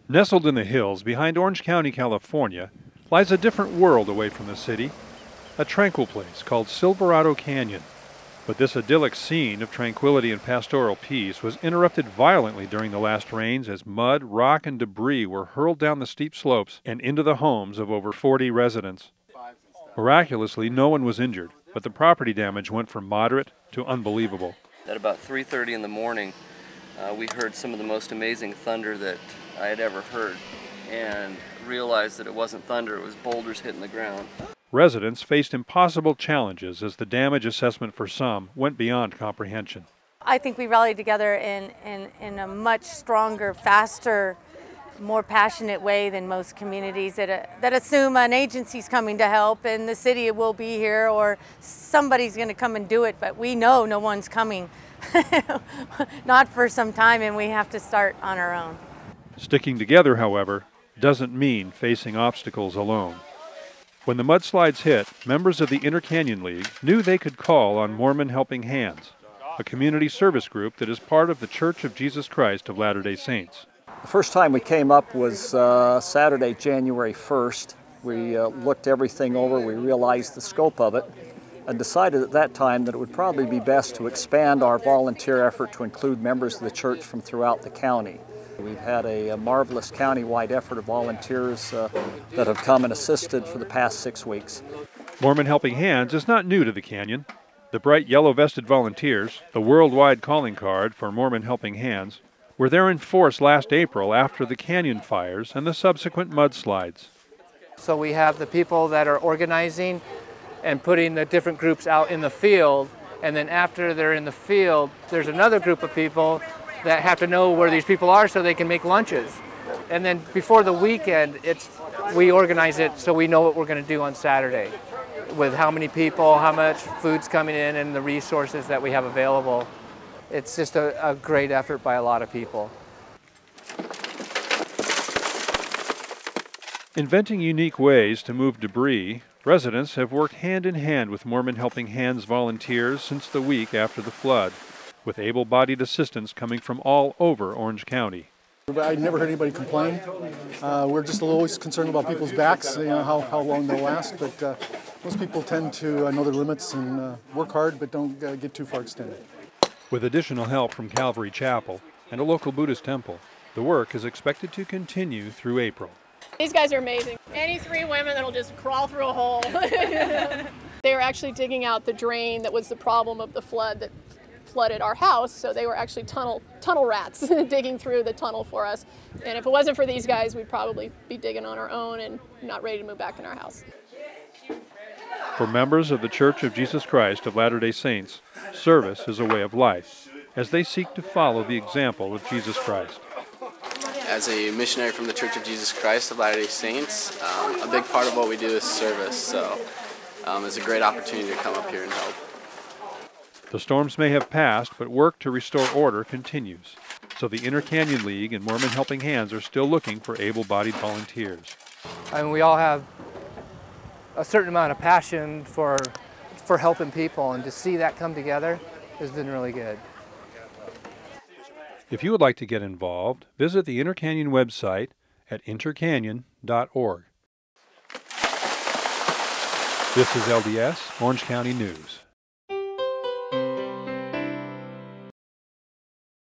Nestled in the hills behind Orange County, California, lies a different world away from the city, a tranquil place called Silverado Canyon. But this idyllic scene of tranquility and pastoral peace was interrupted violently during the last rains as mud, rock, and debris were hurled down the steep slopes and into the homes of over 40 residents. Miraculously, no one was injured, but the property damage went from moderate to unbelievable. At about 3:30 in the morning, we heard some of the most amazing thunder that I had ever heard, and realized that it wasn't thunder, it was boulders hitting the ground. Residents faced impossible challenges as the damage assessment for some went beyond comprehension. I think we rallied together in a much stronger, faster, more passionate way than most communities that assume an agency's coming to help and the city will be here or somebody's going to come and do it, but we know no one's coming. Not for some time, and we have to start on our own. Sticking together, however, doesn't mean facing obstacles alone. When the mudslides hit, members of the Inter Canyon League knew they could call on Mormon Helping Hands, a community service group that is part of the Church of Jesus Christ of Latter-day Saints. The first time we came up was Saturday, January 1st. We looked everything over, we realized the scope of it, and decided at that time that it would probably be best to expand our volunteer effort to include members of the church from throughout the county. We've had a marvelous county-wide effort of volunteers that have come and assisted for the past 6 weeks. Mormon Helping Hands is not new to the canyon. The bright yellow-vested volunteers, the worldwide calling card for Mormon Helping Hands, were there in force last April after the canyon fires and the subsequent mudslides. So we have the people that are organizing and putting the different groups out in the field, and then after they're in the field, there's another group of people that have to know where these people are so they can make lunches. And then before the weekend, we organize it so we know what we're going to do on Saturday, with how many people, how much food's coming in, and the resources that we have available. It's just a great effort by a lot of people. Inventing unique ways to move debris, residents have worked hand in hand with Mormon Helping Hands volunteers since the week after the flood, with able-bodied assistance coming from all over Orange County. I never heard anybody complain. We're just always concerned about people's backs, how long they'll last, but most people tend to know their limits and work hard, but don't get too far extended. With additional help from Calvary Chapel and a local Buddhist temple, the work is expected to continue through April. These guys are amazing. Any 3 women that'll just crawl through a hole. They were actually digging out the drain that was the problem of the flood that flooded our house, so they were actually tunnel rats digging through the tunnel for us. And if it wasn't for these guys, we'd probably be digging on our own and not ready to move back in our house. For members of the Church of Jesus Christ of Latter-day Saints, service is a way of life, as they seek to follow the example of Jesus Christ. As a missionary from the Church of Jesus Christ of Latter-day Saints, a big part of what we do is service, so it's a great opportunity to come up here and help. The storms may have passed, but work to restore order continues. So the Inter Canyon League and Mormon Helping Hands are still looking for able-bodied volunteers. And we all have a certain amount of passion for helping people, and to see that come together has been really good. If you would like to get involved, visit the Inter Canyon website at intercanyon.org. This is LDS Orange County News.